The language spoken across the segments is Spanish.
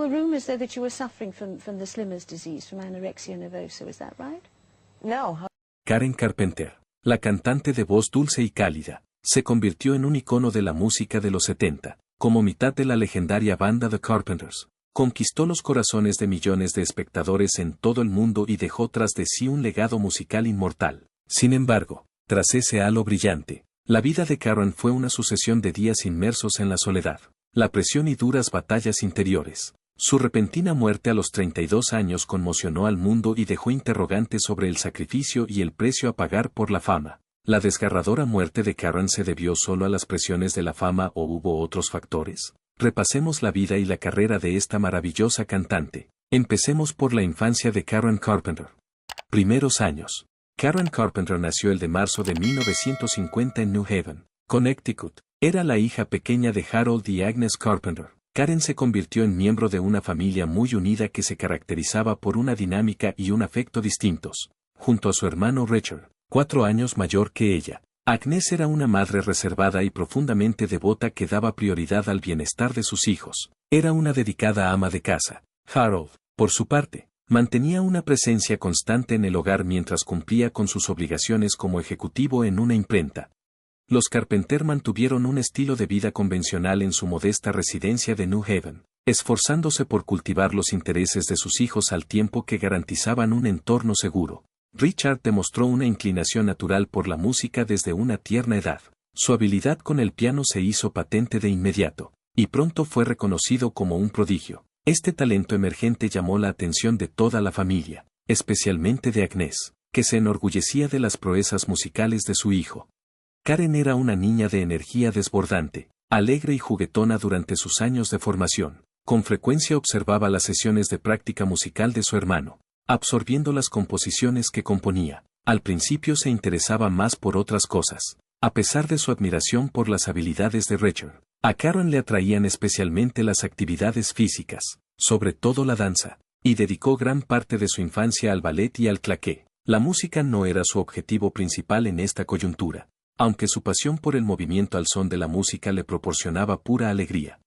were rumors, though, that you were suffering from the Slimmer's disease, from anorexia nervosa. Is that right? No. Karen Carpenter, la cantante de voz dulce y cálida, se convirtió en un icono de la música de los 70, como mitad de la legendaria banda The Carpenters. Conquistó los corazones de millones de espectadores en todo el mundo y dejó tras de sí un legado musical inmortal. Sin embargo, tras ese halo brillante, la vida de Karen fue una sucesión de días inmersos en la soledad, la presión y duras batallas interiores. Su repentina muerte a los 32 años conmocionó al mundo y dejó interrogantes sobre el sacrificio y el precio a pagar por la fama. ¿La desgarradora muerte de Karen se debió solo a las presiones de la fama o hubo otros factores? Repasemos la vida y la carrera de esta maravillosa cantante. Empecemos por la infancia de Karen Carpenter. Primeros años. Karen Carpenter nació el de marzo de 1950 en New Haven, Connecticut. Era la hija pequeña de Harold y Agnes Carpenter. Karen se convirtió en miembro de una familia muy unida que se caracterizaba por una dinámica y un afecto distintos. Junto a su hermano Richard, 4 años mayor que ella, Agnes era una madre reservada y profundamente devota que daba prioridad al bienestar de sus hijos. Era una dedicada ama de casa. Harold, por su parte, mantenía una presencia constante en el hogar mientras cumplía con sus obligaciones como ejecutivo en una imprenta. Los Carpenter mantuvieron un estilo de vida convencional en su modesta residencia de New Haven, esforzándose por cultivar los intereses de sus hijos al tiempo que garantizaban un entorno seguro. Richard demostró una inclinación natural por la música desde una tierna edad. Su habilidad con el piano se hizo patente de inmediato, y pronto fue reconocido como un prodigio. Este talento emergente llamó la atención de toda la familia, especialmente de Agnes, que se enorgullecía de las proezas musicales de su hijo. Karen era una niña de energía desbordante, alegre y juguetona durante sus años de formación. Con frecuencia observaba las sesiones de práctica musical de su hermano, absorbiendo las composiciones que componía. Al principio se interesaba más por otras cosas. A pesar de su admiración por las habilidades de Richard, a Karen le atraían especialmente las actividades físicas, sobre todo la danza, y dedicó gran parte de su infancia al ballet y al claqué. La música no era su objetivo principal en esta coyuntura, aunque su pasión por el movimiento al son de la música le proporcionaba pura alegría.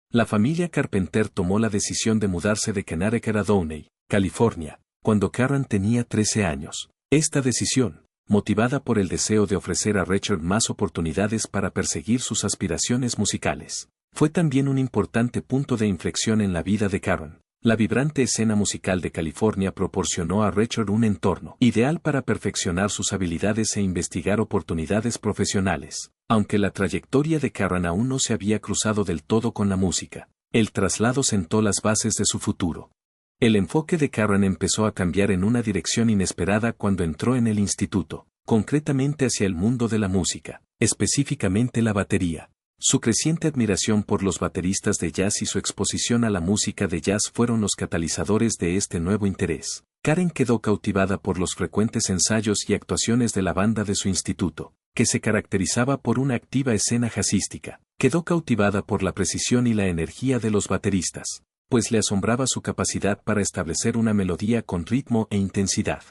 La familia Carpenter tomó la decisión de mudarse de Connecticut a Downey, California, cuando Karen tenía 13 años. Esta decisión, motivada por el deseo de ofrecer a Richard más oportunidades para perseguir sus aspiraciones musicales, fue también un importante punto de inflexión en la vida de Karen. La vibrante escena musical de California proporcionó a Richard un entorno ideal para perfeccionar sus habilidades e investigar oportunidades profesionales. Aunque la trayectoria de Karen aún no se había cruzado del todo con la música, el traslado sentó las bases de su futuro. El enfoque de Karen empezó a cambiar en una dirección inesperada cuando entró en el instituto, concretamente hacia el mundo de la música, específicamente la batería. Su creciente admiración por los bateristas de jazz y su exposición a la música de jazz fueron los catalizadores de este nuevo interés. Karen quedó cautivada por los frecuentes ensayos y actuaciones de la banda de su instituto, que se caracterizaba por una activa escena jazzística. Quedó cautivada por la precisión y la energía de los bateristas, pues le asombraba su capacidad para establecer una melodía con ritmo e intensidad.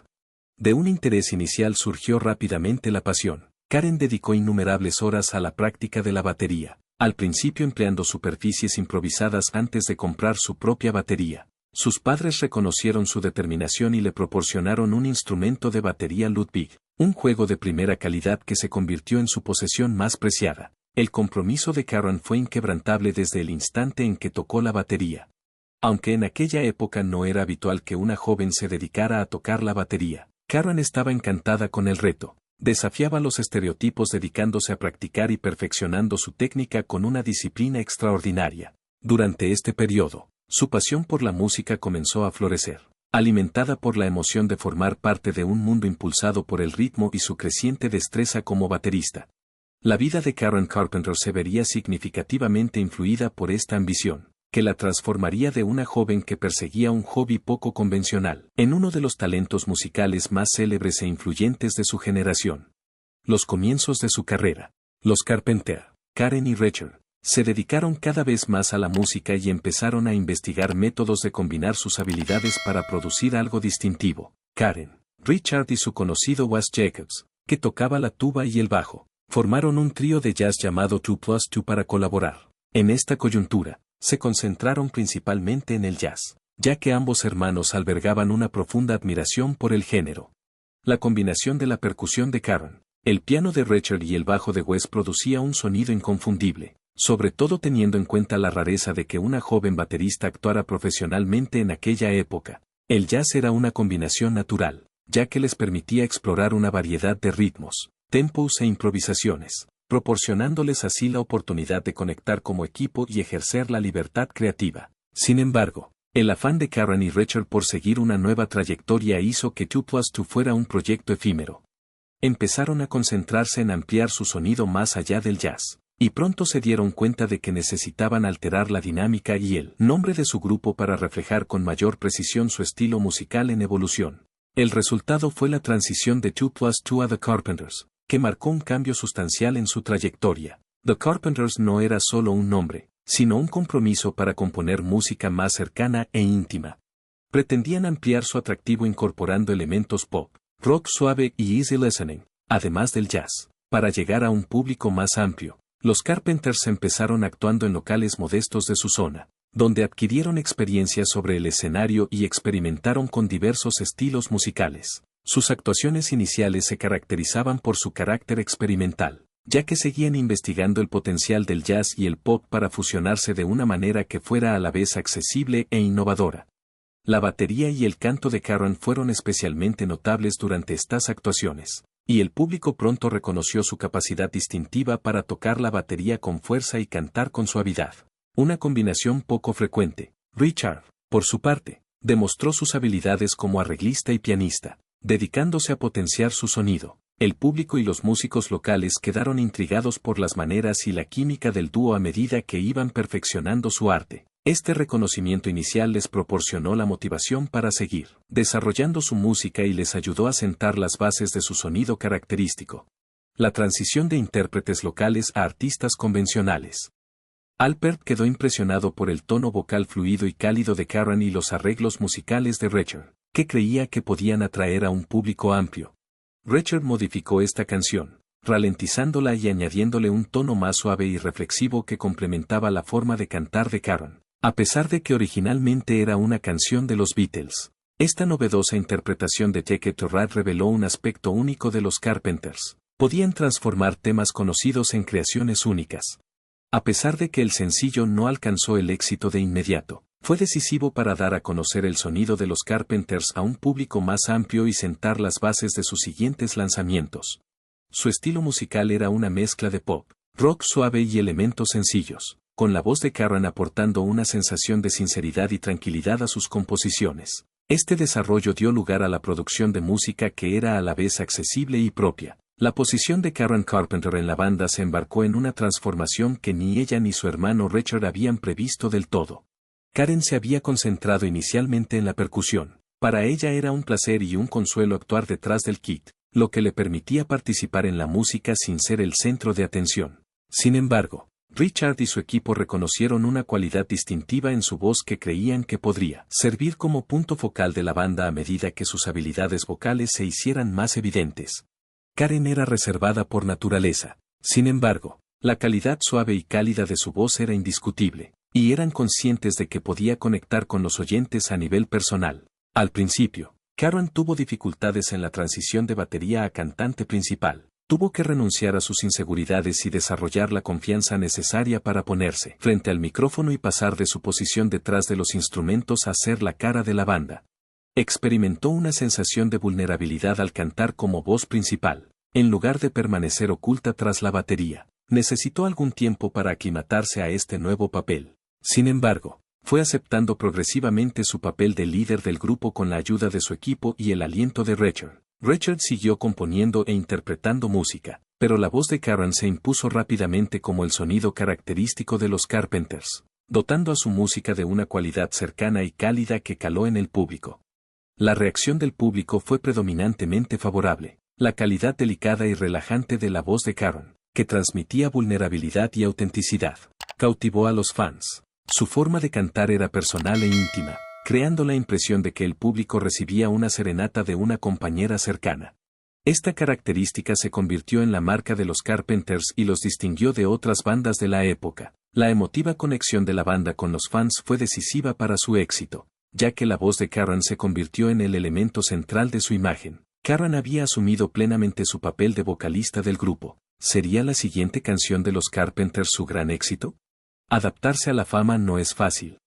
De un interés inicial surgió rápidamente la pasión. Karen dedicó innumerables horas a la práctica de la batería, al principio empleando superficies improvisadas antes de comprar su propia batería. Sus padres reconocieron su determinación y le proporcionaron un instrumento de batería Ludwig, un juego de primera calidad que se convirtió en su posesión más preciada. El compromiso de Karen fue inquebrantable desde el instante en que tocó la batería. Aunque en aquella época no era habitual que una joven se dedicara a tocar la batería, Karen estaba encantada con el reto. Desafiaba los estereotipos dedicándose a practicar y perfeccionando su técnica con una disciplina extraordinaria. Durante este periodo, su pasión por la música comenzó a florecer, alimentada por la emoción de formar parte de un mundo impulsado por el ritmo y su creciente destreza como baterista. La vida de Karen Carpenter se vería significativamente influida por esta ambición, que la transformaría de una joven que perseguía un hobby poco convencional en uno de los talentos musicales más célebres e influyentes de su generación. Los comienzos de su carrera. Los Carpenter, Karen y Richard, se dedicaron cada vez más a la música y empezaron a investigar métodos de combinar sus habilidades para producir algo distintivo. Karen, Richard y su conocido Wes Jacobs, que tocaba la tuba y el bajo, formaron un trío de jazz llamado 2+2 para colaborar. En esta coyuntura, se concentraron principalmente en el jazz, ya que ambos hermanos albergaban una profunda admiración por el género. La combinación de la percusión de Karen, el piano de Richard y el bajo de Wes producía un sonido inconfundible, sobre todo teniendo en cuenta la rareza de que una joven baterista actuara profesionalmente en aquella época. El jazz era una combinación natural, ya que les permitía explorar una variedad de ritmos, tempos e improvisaciones, proporcionándoles así la oportunidad de conectar como equipo y ejercer la libertad creativa. Sin embargo, el afán de Karen y Richard por seguir una nueva trayectoria hizo que 2+2 fuera un proyecto efímero. Empezaron a concentrarse en ampliar su sonido más allá del jazz, y pronto se dieron cuenta de que necesitaban alterar la dinámica y el nombre de su grupo para reflejar con mayor precisión su estilo musical en evolución. El resultado fue la transición de 2+2 a The Carpenters, que marcó un cambio sustancial en su trayectoria. The Carpenters no era solo un nombre, sino un compromiso para componer música más cercana e íntima. Pretendían ampliar su atractivo incorporando elementos pop, rock suave y easy listening, además del jazz, para llegar a un público más amplio. Los Carpenters empezaron actuando en locales modestos de su zona, donde adquirieron experiencia sobre el escenario y experimentaron con diversos estilos musicales. Sus actuaciones iniciales se caracterizaban por su carácter experimental, ya que seguían investigando el potencial del jazz y el pop para fusionarse de una manera que fuera a la vez accesible e innovadora. La batería y el canto de Karen fueron especialmente notables durante estas actuaciones, y el público pronto reconoció su capacidad distintiva para tocar la batería con fuerza y cantar con suavidad. Una combinación poco frecuente. Richard, por su parte, demostró sus habilidades como arreglista y pianista, dedicándose a potenciar su sonido. El público y los músicos locales quedaron intrigados por las maneras y la química del dúo a medida que iban perfeccionando su arte. Este reconocimiento inicial les proporcionó la motivación para seguir desarrollando su música y les ayudó a sentar las bases de su sonido característico. La transición de intérpretes locales a artistas convencionales. Alpert quedó impresionado por el tono vocal fluido y cálido de Karen y los arreglos musicales de Richard, que creía que podían atraer a un público amplio. Richard modificó esta canción, ralentizándola y añadiéndole un tono más suave y reflexivo que complementaba la forma de cantar de Karen. A pesar de que originalmente era una canción de los Beatles, esta novedosa interpretación de Take It to Ride reveló un aspecto único de los Carpenters. Podían transformar temas conocidos en creaciones únicas. A pesar de que el sencillo no alcanzó el éxito de inmediato, fue decisivo para dar a conocer el sonido de los Carpenters a un público más amplio y sentar las bases de sus siguientes lanzamientos. Su estilo musical era una mezcla de pop, rock suave y elementos sencillos, con la voz de Karen aportando una sensación de sinceridad y tranquilidad a sus composiciones. Este desarrollo dio lugar a la producción de música que era a la vez accesible y propia. La posición de Karen Carpenter en la banda se embarcó en una transformación que ni ella ni su hermano Richard habían previsto del todo. Karen se había concentrado inicialmente en la percusión. Para ella era un placer y un consuelo actuar detrás del kit, lo que le permitía participar en la música sin ser el centro de atención. Sin embargo, Richard y su equipo reconocieron una cualidad distintiva en su voz que creían que podría servir como punto focal de la banda a medida que sus habilidades vocales se hicieran más evidentes. Karen era reservada por naturaleza. Sin embargo, la calidad suave y cálida de su voz era indiscutible, y eran conscientes de que podía conectar con los oyentes a nivel personal. Al principio, Karen tuvo dificultades en la transición de batería a cantante principal. Tuvo que renunciar a sus inseguridades y desarrollar la confianza necesaria para ponerse frente al micrófono y pasar de su posición detrás de los instrumentos a ser la cara de la banda. Experimentó una sensación de vulnerabilidad al cantar como voz principal, en lugar de permanecer oculta tras la batería. Necesitó algún tiempo para aclimatarse a este nuevo papel. Sin embargo, fue aceptando progresivamente su papel de líder del grupo con la ayuda de su equipo y el aliento de Richard. Richard siguió componiendo e interpretando música, pero la voz de Karen se impuso rápidamente como el sonido característico de los Carpenters, dotando a su música de una cualidad cercana y cálida que caló en el público. La reacción del público fue predominantemente favorable. La calidad delicada y relajante de la voz de Karen, que transmitía vulnerabilidad y autenticidad, cautivó a los fans. Su forma de cantar era personal e íntima, creando la impresión de que el público recibía una serenata de una compañera cercana. Esta característica se convirtió en la marca de los Carpenters y los distinguió de otras bandas de la época. La emotiva conexión de la banda con los fans fue decisiva para su éxito, ya que la voz de Karen se convirtió en el elemento central de su imagen. Karen había asumido plenamente su papel de vocalista del grupo. ¿Sería la siguiente canción de los Carpenters su gran éxito? Adaptarse a la fama no es fácil.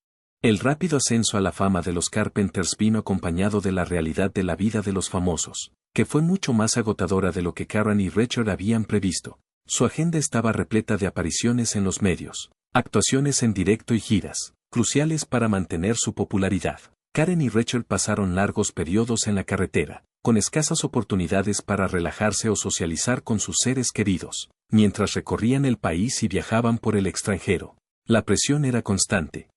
El rápido ascenso a la fama de los Carpenters vino acompañado de la realidad de la vida de los famosos, que fue mucho más agotadora de lo que Karen y Richard habían previsto. Su agenda estaba repleta de apariciones en los medios, actuaciones en directo y giras, cruciales para mantener su popularidad. Karen y Richard pasaron largos periodos en la carretera, con escasas oportunidades para relajarse o socializar con sus seres queridos, mientras recorrían el país y viajaban por el extranjero. La presión era constante.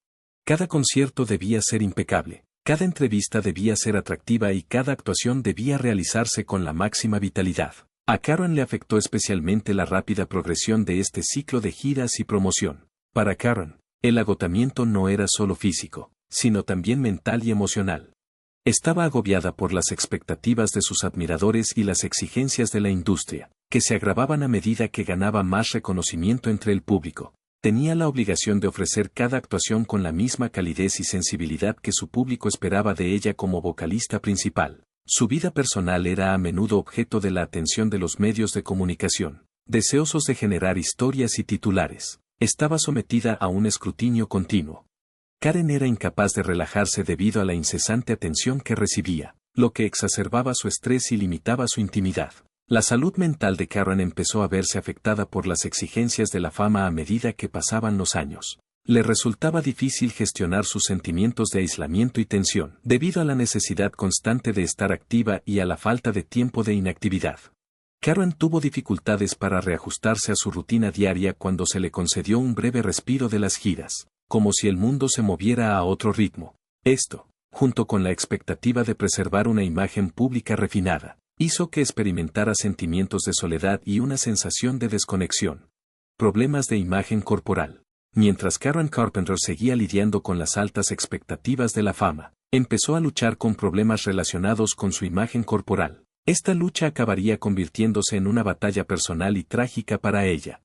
Cada concierto debía ser impecable, cada entrevista debía ser atractiva y cada actuación debía realizarse con la máxima vitalidad. A Karen le afectó especialmente la rápida progresión de este ciclo de giras y promoción. Para Karen, el agotamiento no era solo físico, sino también mental y emocional. Estaba agobiada por las expectativas de sus admiradores y las exigencias de la industria, que se agravaban a medida que ganaba más reconocimiento entre el público. Tenía la obligación de ofrecer cada actuación con la misma calidez y sensibilidad que su público esperaba de ella como vocalista principal. Su vida personal era a menudo objeto de la atención de los medios de comunicación, deseosos de generar historias y titulares. Estaba sometida a un escrutinio continuo. Karen era incapaz de relajarse debido a la incesante atención que recibía, lo que exacerbaba su estrés y limitaba su intimidad. La salud mental de Karen empezó a verse afectada por las exigencias de la fama a medida que pasaban los años. Le resultaba difícil gestionar sus sentimientos de aislamiento y tensión, debido a la necesidad constante de estar activa y a la falta de tiempo de inactividad. Karen tuvo dificultades para reajustarse a su rutina diaria cuando se le concedió un breve respiro de las giras, como si el mundo se moviera a otro ritmo. Esto, junto con la expectativa de preservar una imagen pública refinada, hizo que experimentara sentimientos de soledad y una sensación de desconexión. Problemas de imagen corporal. Mientras Karen Carpenter seguía lidiando con las altas expectativas de la fama, empezó a luchar con problemas relacionados con su imagen corporal. Esta lucha acabaría convirtiéndose en una batalla personal y trágica para ella.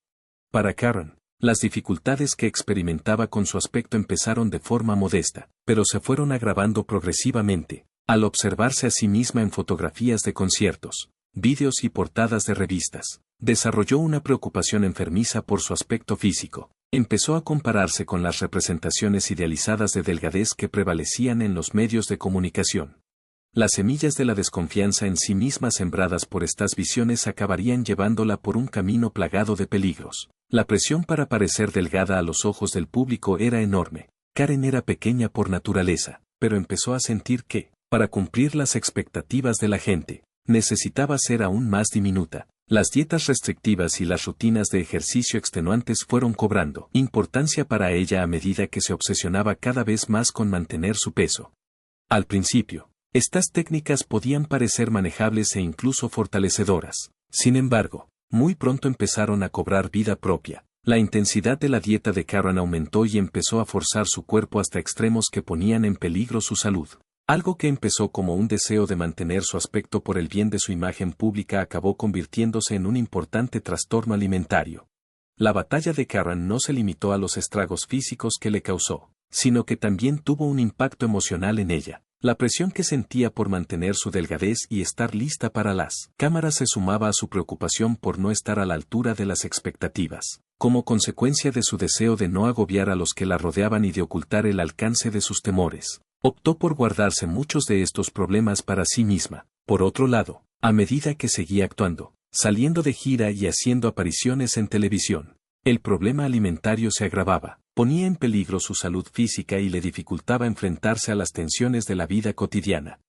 Para Karen, las dificultades que experimentaba con su aspecto empezaron de forma modesta, pero se fueron agravando progresivamente, al observarse a sí misma en fotografías de conciertos, vídeos y portadas de revistas. Desarrolló una preocupación enfermiza por su aspecto físico. Empezó a compararse con las representaciones idealizadas de delgadez que prevalecían en los medios de comunicación. Las semillas de la desconfianza en sí misma sembradas por estas visiones acabarían llevándola por un camino plagado de peligros. La presión para parecer delgada a los ojos del público era enorme. Karen era pequeña por naturaleza, pero empezó a sentir que, para cumplir las expectativas de la gente, necesitaba ser aún más diminuta. Las dietas restrictivas y las rutinas de ejercicio extenuantes fueron cobrando importancia para ella a medida que se obsesionaba cada vez más con mantener su peso. Al principio, estas técnicas podían parecer manejables e incluso fortalecedoras. Sin embargo, muy pronto empezaron a cobrar vida propia. La intensidad de la dieta de Karen aumentó y empezó a forzar su cuerpo hasta extremos que ponían en peligro su salud. Algo que empezó como un deseo de mantener su aspecto por el bien de su imagen pública acabó convirtiéndose en un importante trastorno alimentario. La batalla de Karen no se limitó a los estragos físicos que le causó, sino que también tuvo un impacto emocional en ella. La presión que sentía por mantener su delgadez y estar lista para las cámaras se sumaba a su preocupación por no estar a la altura de las expectativas, como consecuencia de su deseo de no agobiar a los que la rodeaban y de ocultar el alcance de sus temores. Optó por guardarse muchos de estos problemas para sí misma. Por otro lado, a medida que seguía actuando, saliendo de gira y haciendo apariciones en televisión, el problema alimentario se agravaba, ponía en peligro su salud física y le dificultaba enfrentarse a las tensiones de la vida cotidiana.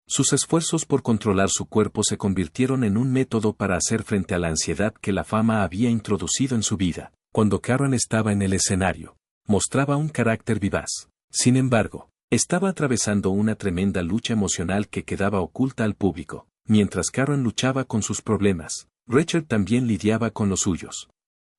Sus esfuerzos por controlar su cuerpo se convirtieron en un método para hacer frente a la ansiedad que la fama había introducido en su vida. Cuando Karen estaba en el escenario, mostraba un carácter vivaz. Sin embargo, estaba atravesando una tremenda lucha emocional que quedaba oculta al público. Mientras Karen luchaba con sus problemas, Richard también lidiaba con los suyos.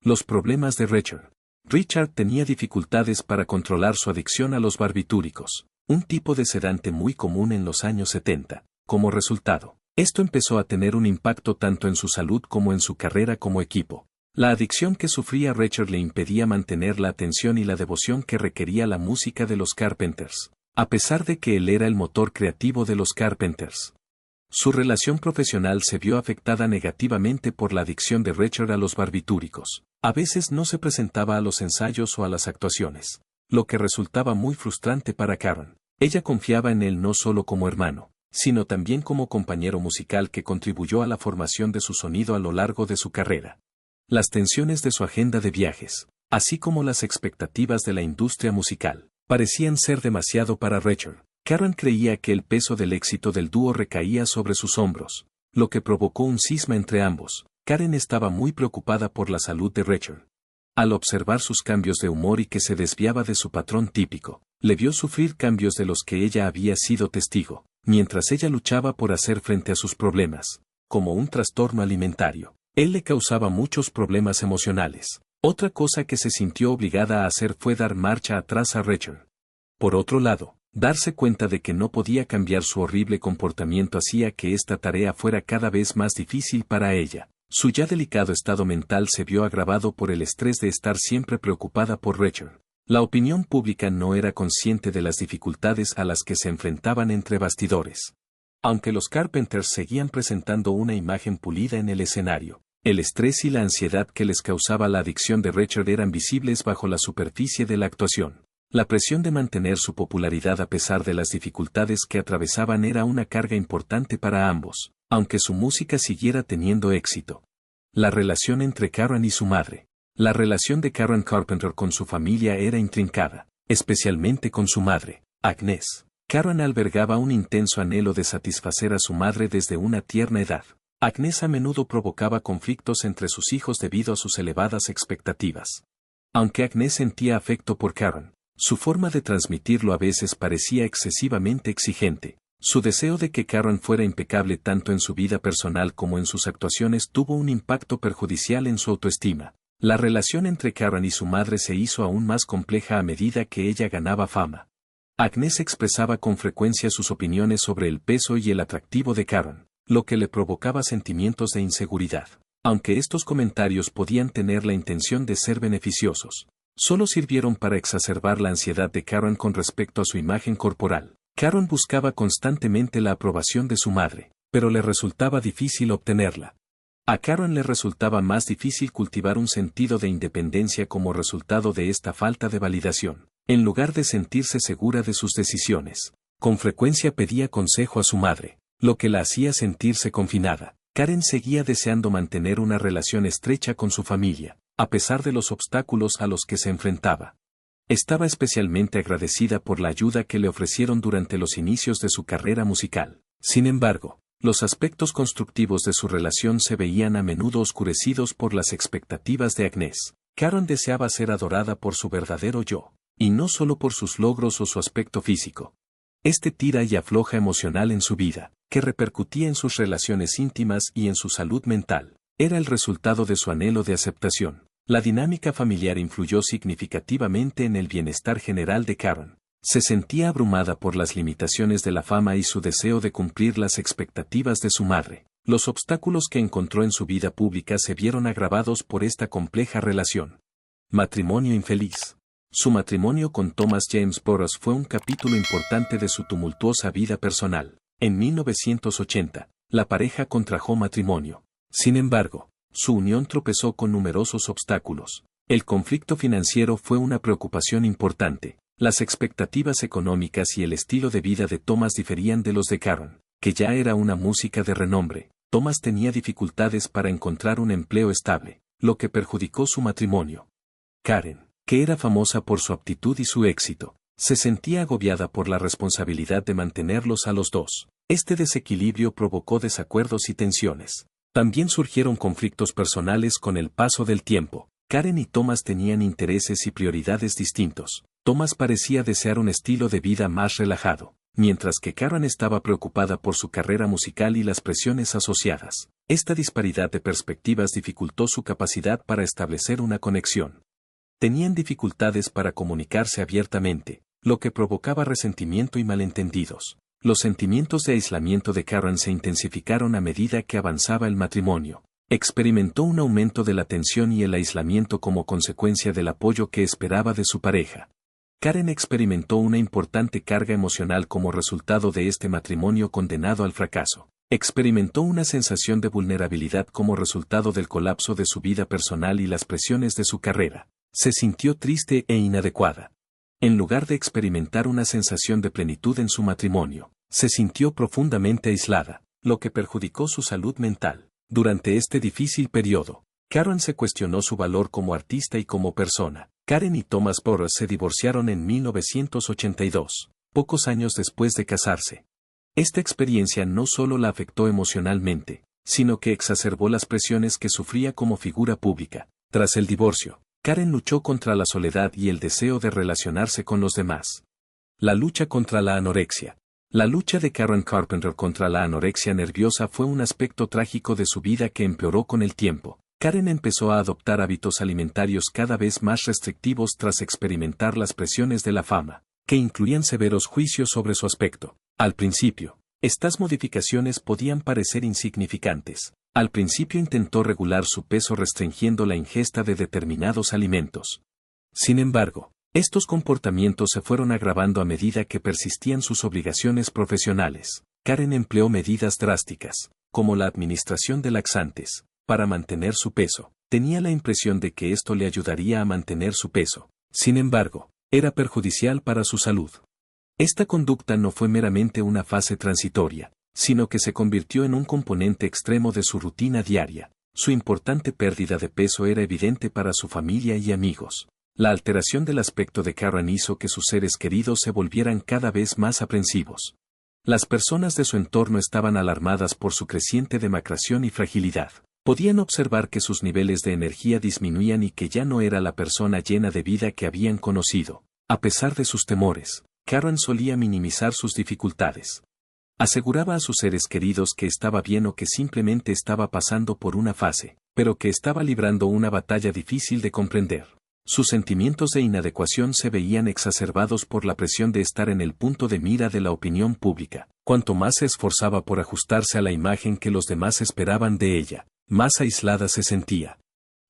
Los problemas de Richard. Richard tenía dificultades para controlar su adicción a los barbitúricos, un tipo de sedante muy común en los años 70. Como resultado, esto empezó a tener un impacto tanto en su salud como en su carrera como equipo. La adicción que sufría Richard le impedía mantener la atención y la devoción que requería la música de los Carpenters, a pesar de que él era el motor creativo de los Carpenters. Su relación profesional se vio afectada negativamente por la adicción de Richard a los barbitúricos. A veces no se presentaba a los ensayos o a las actuaciones, lo que resultaba muy frustrante para Karen. Ella confiaba en él no solo como hermano, sino también como compañero musical que contribuyó a la formación de su sonido a lo largo de su carrera. Las tensiones de su agenda de viajes, así como las expectativas de la industria musical, parecían ser demasiado para Richard. Karen creía que el peso del éxito del dúo recaía sobre sus hombros, lo que provocó un cisma entre ambos. Karen estaba muy preocupada por la salud de Richard. Al observar sus cambios de humor y que se desviaba de su patrón típico, le vio sufrir cambios de los que ella había sido testigo, mientras ella luchaba por hacer frente a sus problemas, como un trastorno alimentario. Él le causaba muchos problemas emocionales. Otra cosa que se sintió obligada a hacer fue dar marcha atrás a Richard. Por otro lado, darse cuenta de que no podía cambiar su horrible comportamiento hacía que esta tarea fuera cada vez más difícil para ella. Su ya delicado estado mental se vio agravado por el estrés de estar siempre preocupada por Richard. La opinión pública no era consciente de las dificultades a las que se enfrentaban entre bastidores. Aunque los Carpenters seguían presentando una imagen pulida en el escenario, el estrés y la ansiedad que les causaba la adicción de Richard eran visibles bajo la superficie de la actuación. La presión de mantener su popularidad a pesar de las dificultades que atravesaban era una carga importante para ambos, aunque su música siguiera teniendo éxito. La relación entre Karen y su madre. La relación de Karen Carpenter con su familia era intrincada, especialmente con su madre, Agnes. Karen albergaba un intenso anhelo de satisfacer a su madre desde una tierna edad. Agnes a menudo provocaba conflictos entre sus hijos debido a sus elevadas expectativas. Aunque Agnes sentía afecto por Karen, su forma de transmitirlo a veces parecía excesivamente exigente. Su deseo de que Karen fuera impecable tanto en su vida personal como en sus actuaciones tuvo un impacto perjudicial en su autoestima. La relación entre Karen y su madre se hizo aún más compleja a medida que ella ganaba fama. Agnes expresaba con frecuencia sus opiniones sobre el peso y el atractivo de Karen, lo que le provocaba sentimientos de inseguridad. Aunque estos comentarios podían tener la intención de ser beneficiosos, solo sirvieron para exacerbar la ansiedad de Karen con respecto a su imagen corporal. Karen buscaba constantemente la aprobación de su madre, pero le resultaba difícil obtenerla. A Karen le resultaba más difícil cultivar un sentido de independencia como resultado de esta falta de validación. En lugar de sentirse segura de sus decisiones, con frecuencia pedía consejo a su madre, lo que la hacía sentirse confinada. Karen seguía deseando mantener una relación estrecha con su familia, a pesar de los obstáculos a los que se enfrentaba. Estaba especialmente agradecida por la ayuda que le ofrecieron durante los inicios de su carrera musical. Sin embargo, los aspectos constructivos de su relación se veían a menudo oscurecidos por las expectativas de Agnes. Karen deseaba ser adorada por su verdadero yo, y no solo por sus logros o su aspecto físico. Este tira y afloja emocional en su vida, que repercutía en sus relaciones íntimas y en su salud mental, era el resultado de su anhelo de aceptación. La dinámica familiar influyó significativamente en el bienestar general de Karen. Se sentía abrumada por las limitaciones de la fama y su deseo de cumplir las expectativas de su madre. Los obstáculos que encontró en su vida pública se vieron agravados por esta compleja relación. Matrimonio infeliz. Su matrimonio con Thomas James Burroughs fue un capítulo importante de su tumultuosa vida personal. En 1980, la pareja contrajo matrimonio. Sin embargo, su unión tropezó con numerosos obstáculos. El conflicto financiero fue una preocupación importante. Las expectativas económicas y el estilo de vida de Thomas diferían de los de Karen, que ya era una música de renombre. Thomas tenía dificultades para encontrar un empleo estable, lo que perjudicó su matrimonio. Karen, que era famosa por su aptitud y su éxito, se sentía agobiada por la responsabilidad de mantenerlos a los dos. Este desequilibrio provocó desacuerdos y tensiones. También surgieron conflictos personales con el paso del tiempo. Karen y Thomas tenían intereses y prioridades distintos. Thomas parecía desear un estilo de vida más relajado, mientras que Karen estaba preocupada por su carrera musical y las presiones asociadas. Esta disparidad de perspectivas dificultó su capacidad para establecer una conexión. Tenían dificultades para comunicarse abiertamente, lo que provocaba resentimiento y malentendidos. Los sentimientos de aislamiento de Karen se intensificaron a medida que avanzaba el matrimonio. Experimentó un aumento de la tensión y el aislamiento como consecuencia del apoyo que esperaba de su pareja. Karen experimentó una importante carga emocional como resultado de este matrimonio condenado al fracaso. Experimentó una sensación de vulnerabilidad como resultado del colapso de su vida personal y las presiones de su carrera. Se sintió triste e inadecuada. En lugar de experimentar una sensación de plenitud en su matrimonio, se sintió profundamente aislada, lo que perjudicó su salud mental. Durante este difícil periodo, Karen se cuestionó su valor como artista y como persona. Karen y Thomas Burroughs se divorciaron en 1982, pocos años después de casarse. Esta experiencia no solo la afectó emocionalmente, sino que exacerbó las presiones que sufría como figura pública. Tras el divorcio, Karen luchó contra la soledad y el deseo de relacionarse con los demás. La lucha contra la anorexia. La lucha de Karen Carpenter contra la anorexia nerviosa fue un aspecto trágico de su vida que empeoró con el tiempo. Karen empezó a adoptar hábitos alimentarios cada vez más restrictivos tras experimentar las presiones de la fama, que incluían severos juicios sobre su aspecto. Al principio, estas modificaciones podían parecer insignificantes. Al principio intentó regular su peso restringiendo la ingesta de determinados alimentos. Sin embargo, estos comportamientos se fueron agravando a medida que persistían sus obligaciones profesionales. Karen empleó medidas drásticas, como la administración de laxantes, para mantener su peso. Tenía la impresión de que esto le ayudaría a mantener su peso. Sin embargo, era perjudicial para su salud. Esta conducta no fue meramente una fase transitoria, sino que se convirtió en un componente extremo de su rutina diaria. Su importante pérdida de peso era evidente para su familia y amigos. La alteración del aspecto de Karen hizo que sus seres queridos se volvieran cada vez más aprensivos. Las personas de su entorno estaban alarmadas por su creciente demacración y fragilidad. Podían observar que sus niveles de energía disminuían y que ya no era la persona llena de vida que habían conocido. A pesar de sus temores, Karen solía minimizar sus dificultades. Aseguraba a sus seres queridos que estaba bien o que simplemente estaba pasando por una fase, pero que estaba librando una batalla difícil de comprender. Sus sentimientos de inadecuación se veían exacerbados por la presión de estar en el punto de mira de la opinión pública. Cuanto más se esforzaba por ajustarse a la imagen que los demás esperaban de ella, más aislada se sentía.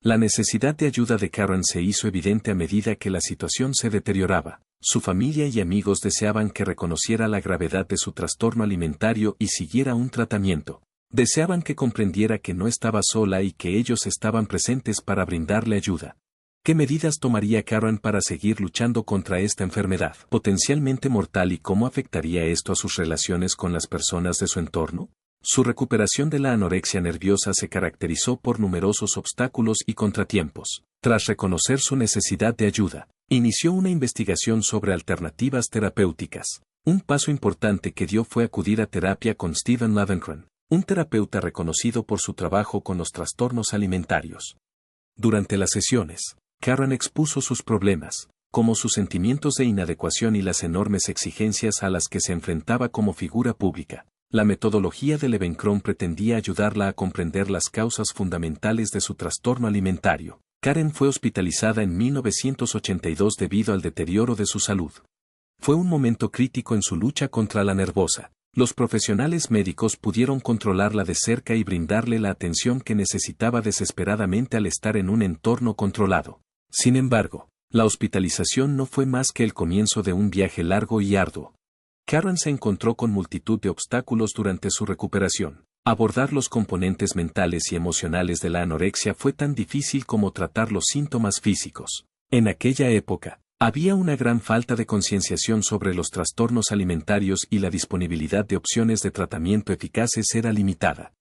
La necesidad de ayuda de Karen se hizo evidente a medida que la situación se deterioraba. Su familia y amigos deseaban que reconociera la gravedad de su trastorno alimentario y siguiera un tratamiento. Deseaban que comprendiera que no estaba sola y que ellos estaban presentes para brindarle ayuda. ¿Qué medidas tomaría Karen para seguir luchando contra esta enfermedad potencialmente mortal y cómo afectaría esto a sus relaciones con las personas de su entorno? Su recuperación de la anorexia nerviosa se caracterizó por numerosos obstáculos y contratiempos. Tras reconocer su necesidad de ayuda, inició una investigación sobre alternativas terapéuticas. Un paso importante que dio fue acudir a terapia con Stephen Lavencran, un terapeuta reconocido por su trabajo con los trastornos alimentarios. Durante las sesiones, Karen expuso sus problemas, como sus sentimientos de inadecuación y las enormes exigencias a las que se enfrentaba como figura pública. La metodología de Lavencran pretendía ayudarla a comprender las causas fundamentales de su trastorno alimentario. Karen fue hospitalizada en 1982 debido al deterioro de su salud. Fue un momento crítico en su lucha contra la nervosa. Los profesionales médicos pudieron controlarla de cerca y brindarle la atención que necesitaba desesperadamente al estar en un entorno controlado. Sin embargo, la hospitalización no fue más que el comienzo de un viaje largo y arduo. Karen se encontró con multitud de obstáculos durante su recuperación. Abordar los componentes mentales y emocionales de la anorexia fue tan difícil como tratar los síntomas físicos. En aquella época, había una gran falta de concienciación sobre los trastornos alimentarios y la disponibilidad de opciones de tratamiento eficaces era limitada.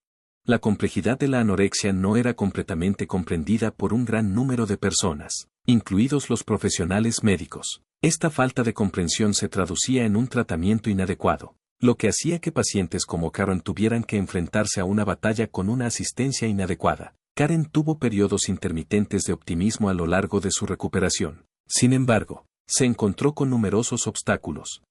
La complejidad de la anorexia no era completamente comprendida por un gran número de personas, incluidos los profesionales médicos. Esta falta de comprensión se traducía en un tratamiento inadecuado, lo que hacía que pacientes como Karen tuvieran que enfrentarse a una batalla con una asistencia inadecuada. Karen tuvo periodos intermitentes de optimismo a lo largo de su recuperación. Sin embargo, se encontró con numerosos obstáculos.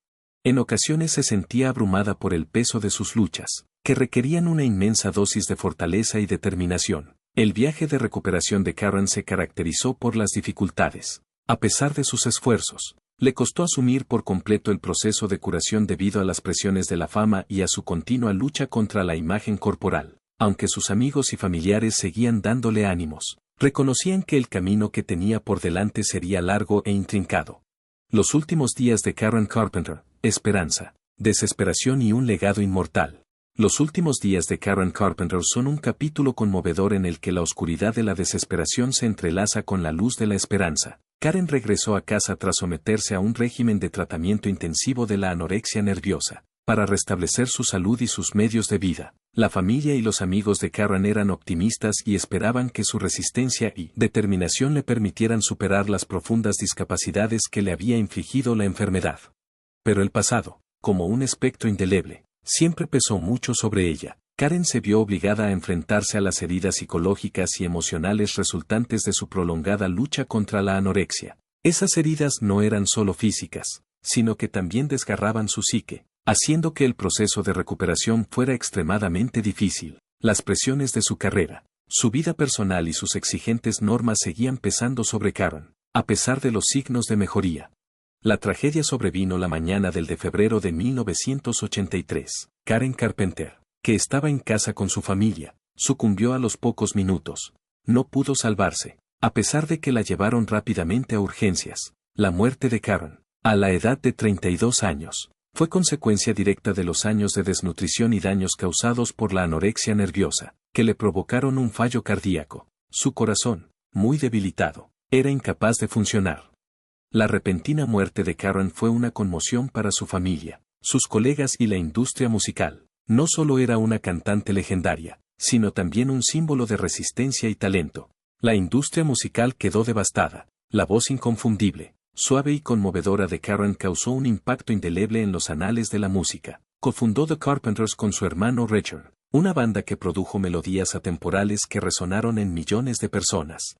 En ocasiones se sentía abrumada por el peso de sus luchas, que requerían una inmensa dosis de fortaleza y determinación. El viaje de recuperación de Karen se caracterizó por las dificultades. A pesar de sus esfuerzos, le costó asumir por completo el proceso de curación debido a las presiones de la fama y a su continua lucha contra la imagen corporal. aunque sus amigos y familiares seguían dándole ánimos. Reconocían que el camino que tenía por delante sería largo e intrincado. Los últimos días de Karen Carpenter, esperanza, desesperación y un legado inmortal. Los últimos días de Karen Carpenter son un capítulo conmovedor en el que la oscuridad de la desesperación se entrelaza con la luz de la esperanza. Karen regresó a casa tras someterse a un régimen de tratamiento intensivo de la anorexia nerviosa, para restablecer su salud y sus medios de vida. La familia y los amigos de Karen eran optimistas y esperaban que su resistencia y determinación le permitieran superar las profundas discapacidades que le había infligido la enfermedad. Pero el pasado, como un espectro indeleble, siempre pesó mucho sobre ella. Karen se vio obligada a enfrentarse a las heridas psicológicas y emocionales resultantes de su prolongada lucha contra la anorexia. Esas heridas no eran solo físicas, sino que también desgarraban su psique, haciendo que el proceso de recuperación fuera extremadamente difícil. Las presiones de su carrera, su vida personal y sus exigentes normas seguían pesando sobre Karen, a pesar de los signos de mejoría. La tragedia sobrevino la mañana del de febrero de 1983. Karen Carpenter, que estaba en casa con su familia, sucumbió a los pocos minutos. No pudo salvarse, a pesar de que la llevaron rápidamente a urgencias. La muerte de Karen, a la edad de 32 años, fue consecuencia directa de los años de desnutrición y daños causados por la anorexia nerviosa, que le provocaron un fallo cardíaco. Su corazón, muy debilitado, era incapaz de funcionar. La repentina muerte de Karen fue una conmoción para su familia, sus colegas y la industria musical. No solo era una cantante legendaria, sino también un símbolo de resistencia y talento. La industria musical quedó devastada. La voz inconfundible, suave y conmovedora de Karen causó un impacto indeleble en los anales de la música. Cofundó The Carpenters con su hermano Richard, una banda que produjo melodías atemporales que resonaron en millones de personas.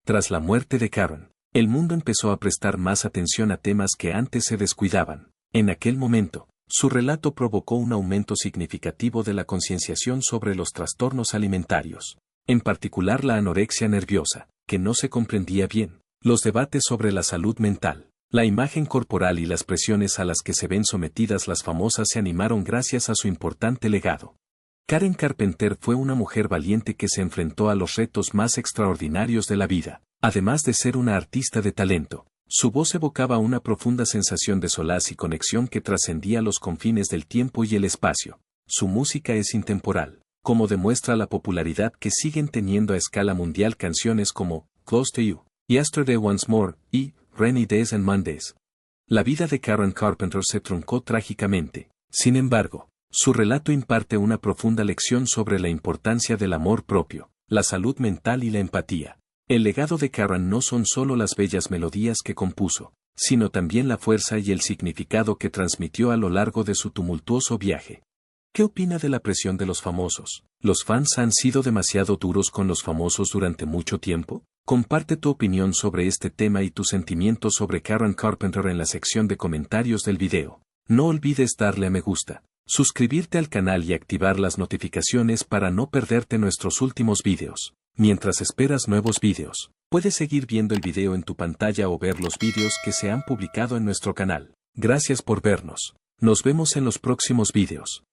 Tras la muerte de Karen, el mundo empezó a prestar más atención a temas que antes se descuidaban. En aquel momento, su relato provocó un aumento significativo de la concienciación sobre los trastornos alimentarios, en particular la anorexia nerviosa, que no se comprendía bien, los debates sobre la salud mental, la imagen corporal y las presiones a las que se ven sometidas las famosas se animaron gracias a su importante legado. Karen Carpenter fue una mujer valiente que se enfrentó a los retos más extraordinarios de la vida. Además de ser una artista de talento, su voz evocaba una profunda sensación de solaz y conexión que trascendía los confines del tiempo y el espacio. Su música es intemporal, como demuestra la popularidad que siguen teniendo a escala mundial canciones como Close to You, Yesterday Once More y Rainy Days and Mondays. La vida de Karen Carpenter se truncó trágicamente. Sin embargo, su relato imparte una profunda lección sobre la importancia del amor propio, la salud mental y la empatía. El legado de Karen no son solo las bellas melodías que compuso, sino también la fuerza y el significado que transmitió a lo largo de su tumultuoso viaje. ¿Qué opina de la presión de los famosos? ¿Los fans han sido demasiado duros con los famosos durante mucho tiempo? Comparte tu opinión sobre este tema y tus sentimientos sobre Karen Carpenter en la sección de comentarios del video. No olvides darle a me gusta, suscribirte al canal y activar las notificaciones para no perderte nuestros últimos videos. Mientras esperas nuevos videos, puedes seguir viendo el video en tu pantalla o ver los videos que se han publicado en nuestro canal. Gracias por vernos. Nos vemos en los próximos videos.